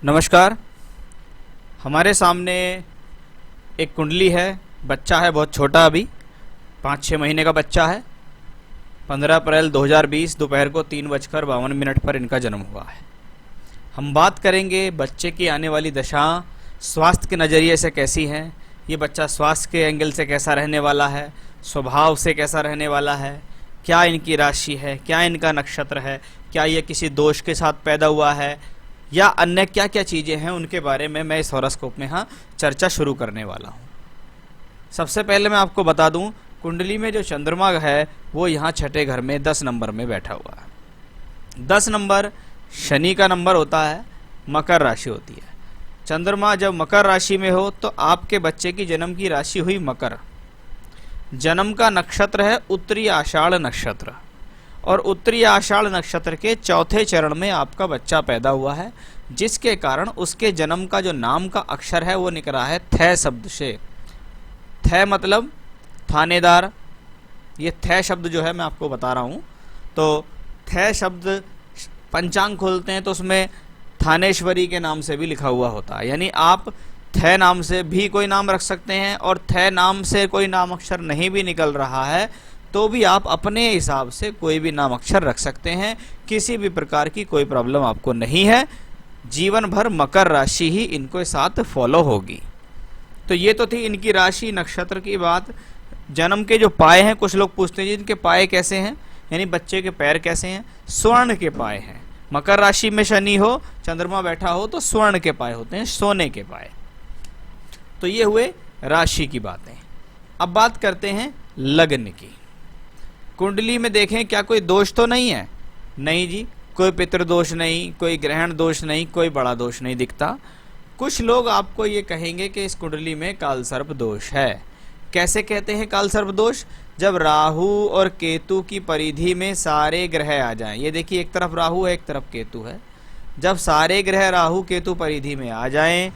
नमस्कार। हमारे सामने एक कुंडली है। बच्चा है बहुत छोटा, अभी 5-6 महीने का बच्चा है। 15 अप्रैल 2020 दोपहर को 3:52 पर इनका जन्म हुआ है। हम बात करेंगे बच्चे की आने वाली दशा स्वास्थ्य के नज़रिए से कैसी है, ये बच्चा स्वास्थ्य के एंगल से कैसा रहने वाला है, स्वभाव से कैसा रहने वाला है, क्या इनकी राशि है, क्या इनका नक्षत्र है, क्या ये किसी दोष के साथ पैदा हुआ है या अन्य क्या क्या चीज़ें हैं, उनके बारे में मैं इस हॉरोस्कोप में चर्चा शुरू करने वाला हूँ। सबसे पहले मैं आपको बता दूं, कुंडली में जो चंद्रमा है वो यहाँ छठे घर में 10 नंबर में बैठा हुआ है। 10 नंबर शनि का नंबर होता है, मकर राशि होती है। चंद्रमा जब मकर राशि में हो तो आपके बच्चे की जन्म की राशि हुई मकर। जन्म का नक्षत्र है उत्तरी आषाढ़ नक्षत्र, और उत्तरी आषाढ़ नक्षत्र के चौथे चरण में आपका बच्चा पैदा हुआ है, जिसके कारण उसके जन्म का जो नाम का अक्षर है वो निकला है थ शब्द से। थ मतलब थानेदार। ये थ शब्द जो है मैं आपको बता रहा हूँ, तो थ शब्द पंचांग खोलते हैं तो उसमें थानेश्वरी के नाम से भी लिखा हुआ होता है। यानी आप थ नाम से भी कोई नाम रख सकते हैं, और थ नाम से कोई नाम अक्षर नहीं भी निकल रहा है तो भी आप अपने हिसाब से कोई भी नाम अक्षर रख सकते हैं। किसी भी प्रकार की कोई प्रॉब्लम आपको नहीं है। जीवन भर मकर राशि ही इनको साथ फॉलो होगी। तो ये तो थी इनकी राशि नक्षत्र की बात। जन्म के जो पाए हैं, कुछ लोग पूछते हैं जी इनके पाए कैसे हैं, यानी बच्चे के पैर कैसे हैं। स्वर्ण के पाए हैं। मकर राशि में शनि हो, चंद्रमा बैठा हो तो स्वर्ण के पाए होते हैं, सोने के पाए। तो ये हुए राशि की बातें। अब बात करते हैं लग्न की। कुंडली में देखें क्या कोई दोष तो नहीं है? नहीं जी, कोई पितृदोष नहीं, कोई ग्रहण दोष नहीं, कोई बड़ा दोष नहीं दिखता। कुछ लोग आपको ये कहेंगे कि इस कुंडली में कालसर्प दोष है। कैसे कहते हैं कालसर्प दोष? जब राहु और केतु की परिधि में सारे ग्रह आ जाएं। ये देखिए, एक तरफ राहु है, एक तरफ केतु है। जब सारे ग्रह राहु केतु परिधि में आ जाएं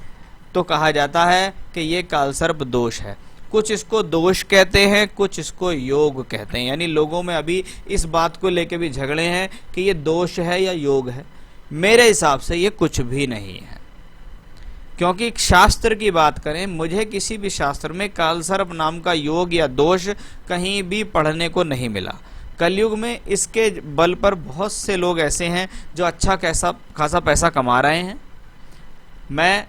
तो कहा जाता है कि ये कालसर्प दोष है। कुछ इसको दोष कहते हैं, कुछ इसको योग कहते हैं। यानी लोगों में अभी इस बात को लेकर भी झगड़े हैं कि ये दोष है या योग है। मेरे हिसाब से ये कुछ भी नहीं है, क्योंकि शास्त्र की बात करें, मुझे किसी भी शास्त्र में कालसर्प नाम का योग या दोष कहीं भी पढ़ने को नहीं मिला। कलयुग में इसके बल पर बहुत से लोग ऐसे हैं जो अच्छा खासा पैसा कमा रहे हैं। मैं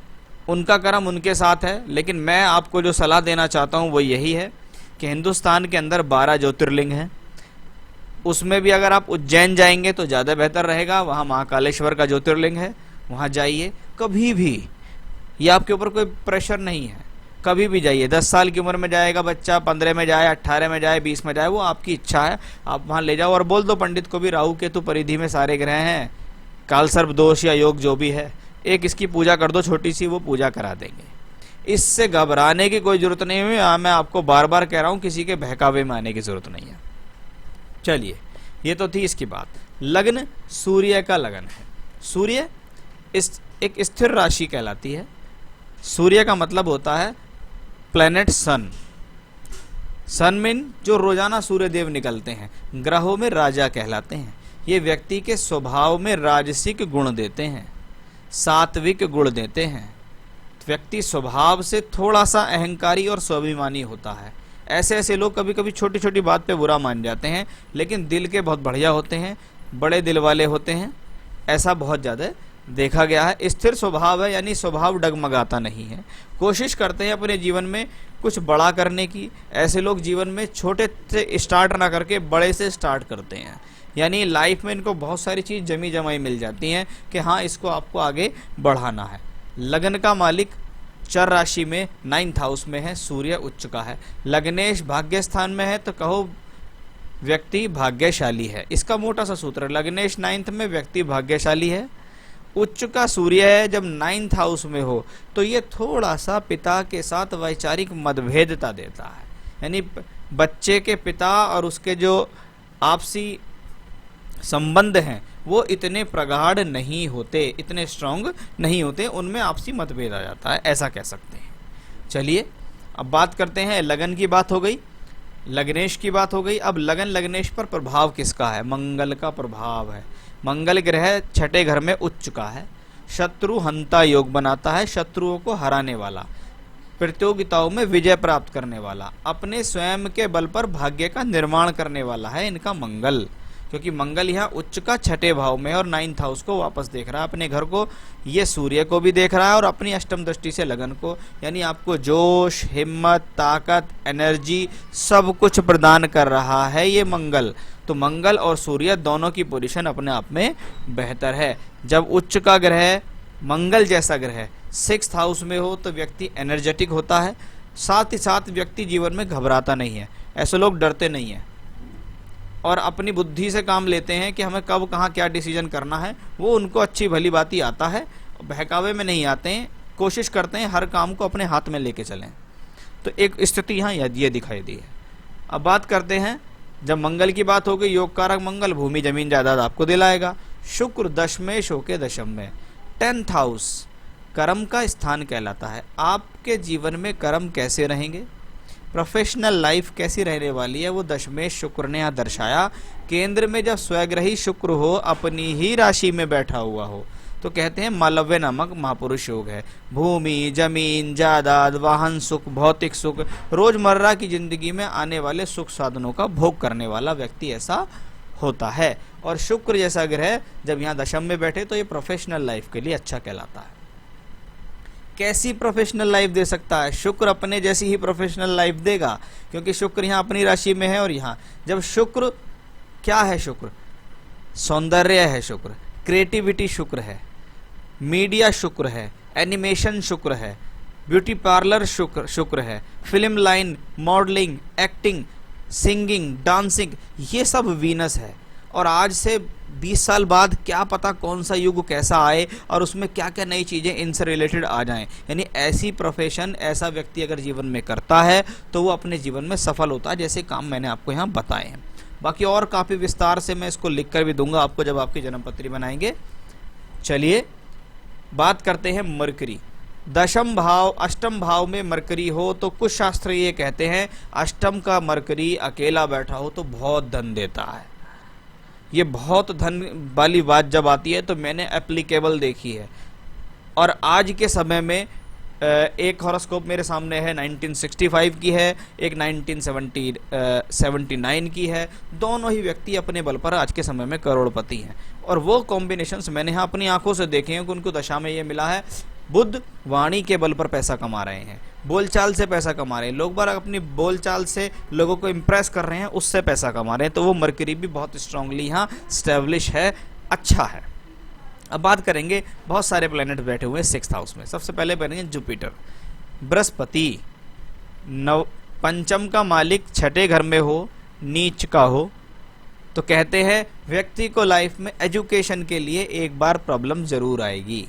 उनका कर्म उनके साथ है, लेकिन मैं आपको जो सलाह देना चाहता हूँ वो यही है कि हिंदुस्तान के अंदर 12 ज्योतिर्लिंग हैं। उसमें भी अगर आप उज्जैन जाएंगे तो ज़्यादा बेहतर रहेगा। वहाँ महाकालेश्वर का ज्योतिर्लिंग है, वहाँ जाइए कभी भी। ये आपके ऊपर कोई प्रेशर नहीं है, कभी भी जाइए। 10 साल की उम्र में जाएगा बच्चा, 15 में जाए, 18 में जाए, 20 में जाए, वो आपकी इच्छा है। आप वहाँ ले जाओ और बोल दो पंडित को भी राहु केतु परिधि में सारे ग्रह हैं, कालसर्प दोष या योग जो भी है, एक इसकी पूजा कर दो छोटी सी, वो पूजा करा देंगे। इससे घबराने की कोई जरूरत नहीं है। मैं आपको बार बार कह रहा हूँ, किसी के बहकावे में आने की जरूरत नहीं है। चलिए, ये तो थी इसकी बात। लग्न सूर्य का लगन है। सूर्य एक स्थिर राशि कहलाती है। सूर्य का मतलब होता है प्लेनेट सन। सन मीन जो रोजाना सूर्य देव निकलते हैं, ग्रहों में राजा कहलाते हैं। ये व्यक्ति के स्वभाव में राजसिक गुण देते हैं, सात्विक गुण देते हैं। व्यक्ति स्वभाव से थोड़ा सा अहंकारी और स्वाभिमानी होता है। ऐसे लोग कभी कभी छोटी छोटी बात पे बुरा मान जाते हैं, लेकिन दिल के बहुत बढ़िया होते हैं, बड़े दिल वाले होते हैं। ऐसा बहुत ज़्यादा देखा गया है। स्थिर स्वभाव है, यानी स्वभाव डगमगाता नहीं है। कोशिश करते हैं अपने जीवन में कुछ बड़ा करने की। ऐसे लोग जीवन में छोटे से स्टार्ट ना करके बड़े से स्टार्ट करते हैं। यानी लाइफ में इनको बहुत सारी चीज़ जमी जमाई मिल जाती हैं कि हाँ, इसको आपको आगे बढ़ाना है। लगन का मालिक चर राशि में 9th हाउस में है, सूर्य उच्च का है। लग्नेश भाग्य स्थान में है तो कहो व्यक्ति भाग्यशाली है। इसका मोटा सा सूत्र है, लग्नेश 9th में, व्यक्ति भाग्यशाली है। उच्च का सूर्य है जब 9th हाउस में हो तो ये थोड़ा सा पिता के साथ वैचारिक मतभेदता देता है। यानी बच्चे के पिता और उसके जो आपसी संबंध हैं वो इतने प्रगाढ़ नहीं होते, इतने स्ट्रांग नहीं होते, उनमें आपसी मतभेद आ जाता है, ऐसा कह सकते हैं। चलिए, अब बात करते हैं। लगन की बात हो गई, लग्नेश की बात हो गई। अब लगन लग्नेश पर प्रभाव किसका है? मंगल का प्रभाव है। मंगल ग्रह छठे घर में उच्च का है। शत्रु हंता योग बनाता है, शत्रुओं को हराने वाला, प्रतियोगिताओं में विजय प्राप्त करने वाला, अपने स्वयं के बल पर भाग्य का निर्माण करने वाला है इनका मंगल। क्योंकि मंगल यहाँ उच्च का छठे भाव में है और 9th हाउस को वापस देख रहा है, अपने घर को, ये सूर्य को भी देख रहा है और अपनी अष्टम दृष्टि से लगन को, यानी आपको जोश, हिम्मत, ताकत, एनर्जी सब कुछ प्रदान कर रहा है ये मंगल। तो मंगल और सूर्य दोनों की पोजीशन अपने आप में बेहतर है। जब उच्च का ग्रह, मंगल जैसा ग्रह 6th हाउस में हो तो व्यक्ति एनर्जेटिक होता है, साथ ही साथ व्यक्ति जीवन में घबराता नहीं है। ऐसे लोग डरते नहीं हैं और अपनी बुद्धि से काम लेते हैं कि हमें कब कहाँ क्या डिसीजन करना है, वो उनको अच्छी भली बात ही आता है, बहकावे में नहीं आते हैं, कोशिश करते हैं हर काम को अपने हाथ में लेके चलें। तो एक स्थिति यहाँ ये दिखाई दी है। अब बात करते हैं, जब मंगल की बात हो गई, योग कारक मंगल भूमि जमीन जायदाद आपको दिलाएगा। शुक्र दशमेश होके दशम में, 10th हाउस कर्म का स्थान कहलाता है। आपके जीवन में कर्म कैसे रहेंगे, प्रोफेशनल लाइफ कैसी रहने वाली है, वो दशमेश शुक्र ने यहाँ दर्शाया। केंद्र में जब स्वग्रही शुक्र हो, अपनी ही राशि में बैठा हुआ हो, तो कहते हैं मालव्य नामक महापुरुष योग है। भूमि जमीन जायदाद, वाहन सुख, भौतिक सुख, रोजमर्रा की जिंदगी में आने वाले सुख साधनों का भोग करने वाला व्यक्ति ऐसा होता है। और शुक्र जैसा ग्रह जब यहाँ दशम में बैठे तो ये प्रोफेशनल लाइफ के लिए अच्छा कहलाता है। कैसी प्रोफेशनल लाइफ दे सकता है, शुक्र अपने जैसी ही प्रोफेशनल लाइफ देगा, क्योंकि शुक्र यहाँ अपनी राशि में है। और यहाँ जब शुक्र, क्या है शुक्र, सौंदर्य है शुक्र, क्रिएटिविटी शुक्र है, मीडिया शुक्र है, एनिमेशन शुक्र है, ब्यूटी पार्लर शुक्र है, film line, modelling, acting, singing, dancing, ये सब वीनस है। और आज से 20 साल बाद क्या पता कौन सा युग कैसा आए और उसमें क्या क्या नई चीज़ें इनसे रिलेटेड आ जाएं। यानी ऐसी प्रोफेशन, ऐसा व्यक्ति अगर जीवन में करता है तो वो अपने जीवन में सफल होता है, जैसे काम मैंने आपको यहाँ बताए हैं। बाकी और काफ़ी विस्तार से मैं इसको लिख कर भी दूंगा आपको जब आपकी जन्मपत्री बनाएंगे। चलिए बात करते हैं मरकरी। दशम भाव, अष्टम भाव में मरकरी हो तो कुछ शास्त्र ये कहते हैं अष्टम का मरकरी अकेला बैठा हो तो बहुत धन देता है। ये बहुत धन वाली बात जब आती है तो मैंने एप्लीकेबल देखी है। और आज के समय में एक हॉरोस्कोप मेरे सामने है 1965 की है, एक 1979 की है। दोनों ही व्यक्ति अपने बल पर आज के समय में करोड़पति हैं। और वो कॉम्बिनेशंस मैंने यहाँ अपनी आंखों से देखे हैं कि उनको दशा में ये मिला है। बुध वाणी के बल पर पैसा कमा रहे हैं, बोलचाल से पैसा कमा रहे हैं, लोग बार अपनी बोलचाल से लोगों को इम्प्रेस कर रहे हैं, उससे पैसा कमा रहे हैं। तो वो मरकरी भी बहुत स्ट्रांगली यहाँ स्टैब्लिश है, अच्छा है। अब बात करेंगे, बहुत सारे प्लैनेट बैठे हुए हैं 6th हाउस में। सबसे पहले बनेंगे जुपिटर। बृहस्पति पंचम का मालिक छठे घर में हो, नीच का हो, तो कहते हैं व्यक्ति को लाइफ में एजुकेशन के लिए एक बार प्रॉब्लम जरूर आएगी।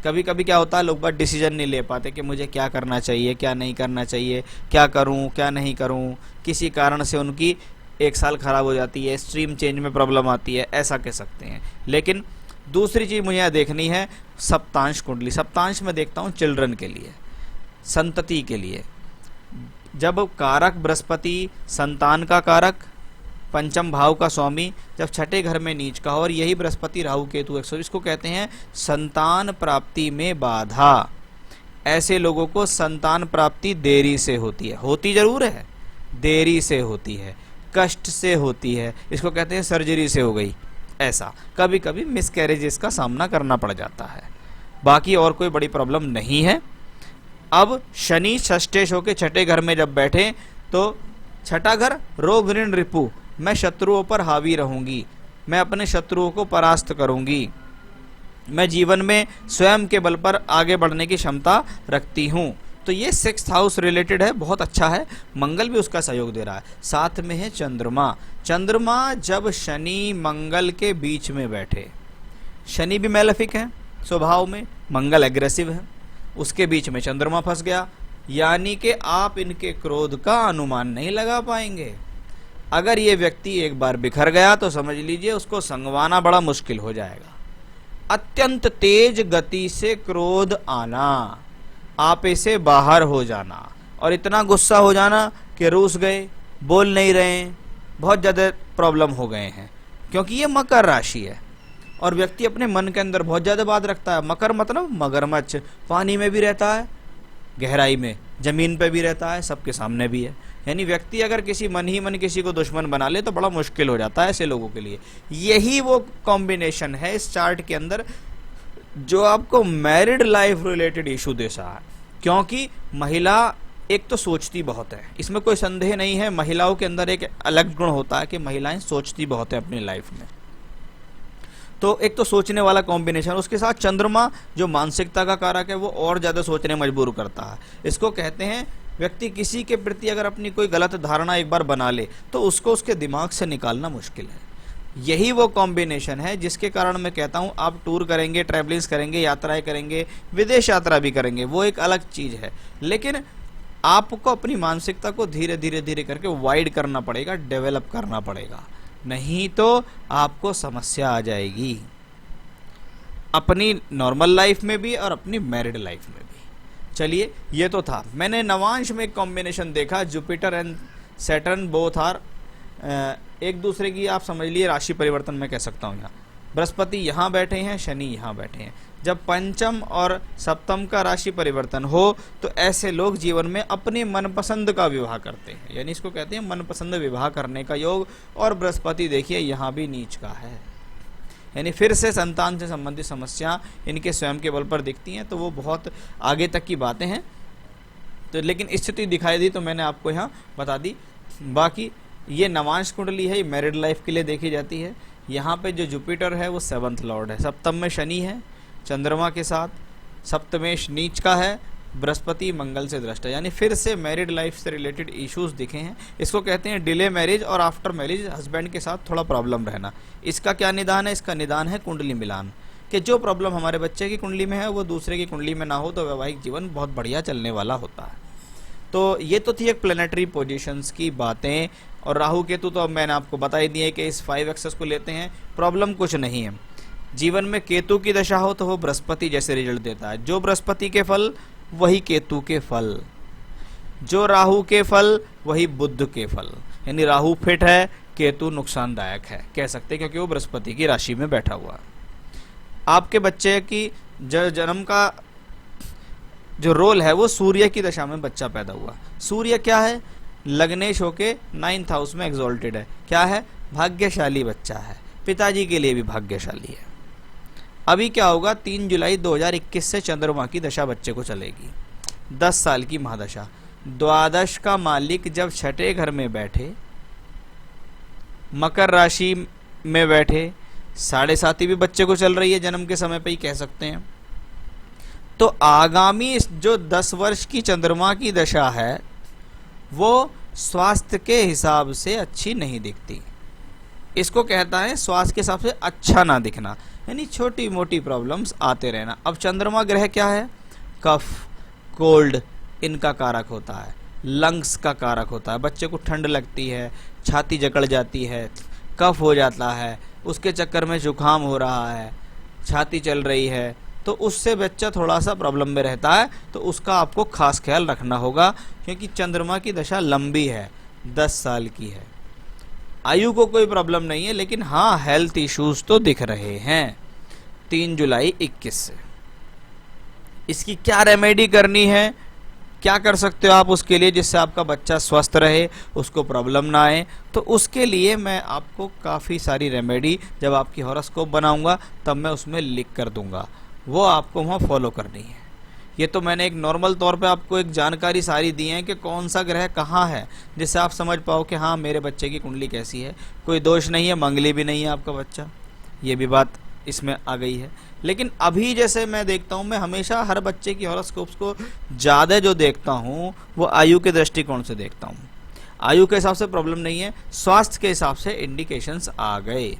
कभी कभी क्या होता है, लोग बात डिसीजन नहीं ले पाते कि मुझे क्या करना चाहिए, क्या नहीं करना चाहिए, क्या करूं, क्या नहीं करूं। किसी कारण से उनकी 1 साल खराब हो जाती है, स्ट्रीम चेंज में प्रॉब्लम आती है, ऐसा कह सकते हैं। लेकिन दूसरी चीज़ मुझे यहाँ देखनी है सप्तांश कुंडली। सप्तांश में देखता हूँ चिल्ड्रन के लिए, संतति के लिए। जब कारक बृहस्पति, संतान का कारक, पंचम भाव का स्वामी, जब छठे घर में नीच का हो, और यही बृहस्पति राहु केतु इसको कहते हैं संतान प्राप्ति में बाधा। ऐसे लोगों को संतान प्राप्ति देरी से होती है, होती जरूर है, देरी से होती है, कष्ट से होती है, इसको कहते हैं सर्जरी से हो गई। ऐसा कभी कभी मिसकैरेजेस का सामना करना पड़ जाता है, बाकी और कोई बड़ी प्रॉब्लम नहीं है। अब शनि षष्ठेश होके छठे घर में जब बैठे तो छठा घर रोग ऋण रिपु, मैं शत्रुओं पर हावी रहूंगी, मैं अपने शत्रुओं को परास्त करूंगी, मैं जीवन में स्वयं के बल पर आगे बढ़ने की क्षमता रखती हूं। तो ये 6th हाउस रिलेटेड है, बहुत अच्छा है। मंगल भी उसका सहयोग दे रहा है। साथ में है चंद्रमा। चंद्रमा जब शनि मंगल के बीच में बैठे, शनि भी मैलेफिक है स्वभाव में, मंगल एग्रेसिव है, उसके बीच में चंद्रमा फंस गया, यानी कि आप इनके क्रोध का अनुमान नहीं लगा पाएंगे। अगर ये व्यक्ति एक बार बिखर गया तो समझ लीजिए उसको संगवाना बड़ा मुश्किल हो जाएगा। अत्यंत तेज गति से क्रोध आना, आपे से बाहर हो जाना, और इतना गुस्सा हो जाना कि रूस गए, बोल नहीं रहे, बहुत ज़्यादा प्रॉब्लम हो गए हैं। क्योंकि ये मकर राशि है, और व्यक्ति अपने मन के अंदर बहुत ज्यादा बात रखता है। मकर मतलब मगरमच्छ, पानी में भी रहता है, गहराई में, जमीन पे भी रहता है, सबके सामने भी है। यानी व्यक्ति अगर किसी मन ही मन किसी को दुश्मन बना ले तो बड़ा मुश्किल हो जाता है ऐसे लोगों के लिए। यही वो कॉम्बिनेशन है इस चार्ट के अंदर जो आपको मैरिड लाइफ रिलेटेड इशू दे रहा है। क्योंकि महिला एक तो सोचती बहुत है, इसमें कोई संदेह नहीं है। महिलाओं के अंदर एक अलग गुण होता है कि महिलाएं सोचती बहुत है अपनी लाइफ में। तो एक तो सोचने वाला कॉम्बिनेशन, उसके साथ चंद्रमा जो मानसिकता का कारक है वो और ज्यादा सोचने मजबूर करता है। इसको कहते हैं व्यक्ति किसी के प्रति अगर अपनी कोई गलत धारणा एक बार बना ले तो उसको उसके दिमाग से निकालना मुश्किल है। यही वो कॉम्बिनेशन है जिसके कारण मैं कहता हूं आप टूर करेंगे, ट्रैवलिंग्स करेंगे, यात्राएं करेंगे, विदेश यात्रा भी करेंगे, वो एक अलग चीज है। लेकिन आपको अपनी मानसिकता को धीरे धीरे धीरे करके वाइड करना पड़ेगा, डेवलप करना पड़ेगा, नहीं तो आपको समस्या आ जाएगी अपनी नॉर्मल लाइफ में भी और अपनी मैरिड लाइफ में भी। चलिए, ये तो था। मैंने नवांश में एक कॉम्बिनेशन देखा, Jupiter and Saturn both are एक दूसरे की, आप समझ लिए राशि परिवर्तन मैं कह सकता हूँ। यहाँ बृहस्पति यहाँ बैठे हैं, शनि यहाँ बैठे हैं। जब पंचम और सप्तम का राशि परिवर्तन हो तो ऐसे लोग जीवन में अपने मनपसंद का विवाह करते हैं, यानी इसको कहते हैं मनपसंद विवाह करने का योग। और बृहस्पति देखिए यहाँ भी नीच का है, यानी फिर से संतान से संबंधित समस्या इनके स्वयं के बल पर दिखती हैं। तो वो बहुत आगे तक की बातें हैं, तो लेकिन स्थिति दिखाई दी तो मैंने आपको यहाँ बता दी। बाकी ये नवांश कुंडली है, ये मैरिड लाइफ के लिए देखी जाती है। यहाँ पे जो जुपिटर है वो 7th लॉर्ड है, सप्तम में शनि है चंद्रमा के साथ, सप्तमेश नीच का है, बृहस्पति मंगल से दृष्ट है। यानी फिर से मैरिड लाइफ से रिलेटेड इश्यूज दिखे हैं। इसको कहते हैं डिले मैरिज और आफ्टर मैरिज हस्बैंड के साथ थोड़ा प्रॉब्लम रहना। इसका क्या निदान है? इसका निदान है कुंडली मिलान, कि जो प्रॉब्लम हमारे बच्चे की कुंडली में है वो दूसरे की कुंडली में ना हो तो वैवाहिक जीवन बहुत बढ़िया चलने वाला होता है। तो ये तो थी एक प्लेनेटरी पोजीशंस की बातें। और राहु केतु तो अब मैंने आपको बता ही दिया कि इस 5 एक्सेस को लेते हैं, प्रॉब्लम कुछ नहीं है। जीवन में केतु की दशा हो तो वो बृहस्पति जैसे रिजल्ट देता है, जो बृहस्पति के फल वही केतु के फल, जो राहु के फल वही बुध के फल। यानी राहु फिट है, केतु नुकसानदायक है कह सकते, क्योंकि वो बृहस्पति की राशि में बैठा हुआ है। आपके बच्चे की जन्म का जो रोल है वो सूर्य की दशा में बच्चा पैदा हुआ। सूर्य क्या है? लग्नेश होके 9th हाउस में एग्जॉल्टेड है। क्या है? भाग्यशाली बच्चा है, पिताजी के लिए भी भाग्यशाली है। अभी क्या होगा? 3 जुलाई 2021 से चंद्रमा की दशा बच्चे को चलेगी, 10 साल की महादशा। द्वादश का मालिक जब छठे घर में बैठे, मकर राशि में बैठे, 7.5 भी बच्चे को चल रही है, जन्म के समय पे ही कह सकते हैं। तो आगामी जो 10 वर्ष की चंद्रमा की दशा है वो स्वास्थ्य के हिसाब से अच्छी नहीं दिखती। इसको कहता है स्वास्थ्य के हिसाब से अच्छा ना दिखना, यानी छोटी मोटी प्रॉब्लम्स आते रहना। अब चंद्रमा ग्रह क्या है? कफ, कोल्ड इनका कारक होता है, लंग्स का कारक होता है। बच्चे को ठंड लगती है, छाती जकड़ जाती है, कफ हो जाता है, उसके चक्कर में जुकाम हो रहा है, छाती चल रही है, तो उससे बच्चा थोड़ा सा प्रॉब्लम में रहता है। तो उसका आपको खास ख्याल रखना होगा, क्योंकि चंद्रमा की दशा लंबी है, 10 साल की है। आयु को कोई प्रॉब्लम नहीं है, लेकिन हाँ हेल्थ इश्यूज तो दिख रहे हैं 3 जुलाई 21 से। इसकी क्या रेमेडी करनी है, क्या कर सकते हो आप उसके लिए जिससे आपका बच्चा स्वस्थ रहे, उसको प्रॉब्लम ना आए? तो उसके लिए मैं आपको काफ़ी सारी रेमेडी जब आपकी हॉरोस्कोप बनाऊंगा तब मैं उसमें लिख कर दूंगा, वो आपको वहाँ फॉलो करनी है। ये तो मैंने एक नॉर्मल तौर पे आपको एक जानकारी सारी दी है कि कौन सा ग्रह कहाँ है, जिससे आप समझ पाओ कि हाँ मेरे बच्चे की कुंडली कैसी है। कोई दोष नहीं है, मंगली भी नहीं है आपका बच्चा, ये भी बात इसमें आ गई है। लेकिन अभी जैसे मैं देखता हूँ, मैं हमेशा हर बच्चे की हॉरोस्कोप्स को ज़्यादा जो देखता हूँ वो आयु के दृष्टिकोण से देखता हूँ। आयु के हिसाब से प्रॉब्लम नहीं है, स्वास्थ्य के हिसाब से इंडिकेशंस आ गए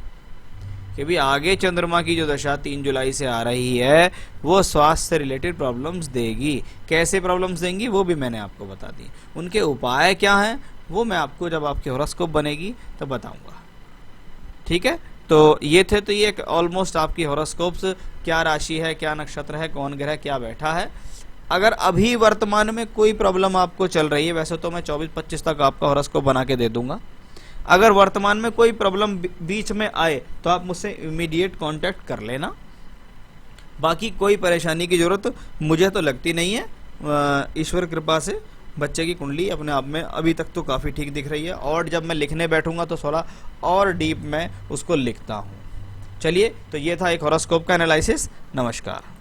कि भी आगे चंद्रमा की जो दशा 3 जुलाई से आ रही है वो स्वास्थ्य से रिलेटेड प्रॉब्लम्स देगी। कैसे प्रॉब्लम्स देंगी वो भी मैंने आपको बता दी। उनके उपाय क्या हैं वो मैं आपको जब आपकी हॉरोस्कोप बनेगी तब बताऊंगा, ठीक है? तो ये थे, तो ये ऑलमोस्ट आपकी हॉरोस्कोप्स, क्या राशि है, क्या नक्षत्र है, कौन ग्रह क्या बैठा है। अगर अभी वर्तमान में कोई प्रॉब्लम आपको चल रही है, वैसे तो मैं 24-25 तक आपका हॉरोस्कोप बना के दे दूंगा, अगर वर्तमान में कोई प्रॉब्लम बीच में आए तो आप मुझसे इमीडिएट कांटेक्ट कर लेना। बाकी कोई परेशानी की जरूरत मुझे तो लगती नहीं है। ईश्वर कृपा से बच्चे की कुंडली अपने आप में अभी तक तो काफ़ी ठीक दिख रही है, और जब मैं लिखने बैठूंगा तो थोड़ा और डीप में उसको लिखता हूँ। चलिए, तो ये था एक हॉरोस्कोप का एनालिसिस। नमस्कार।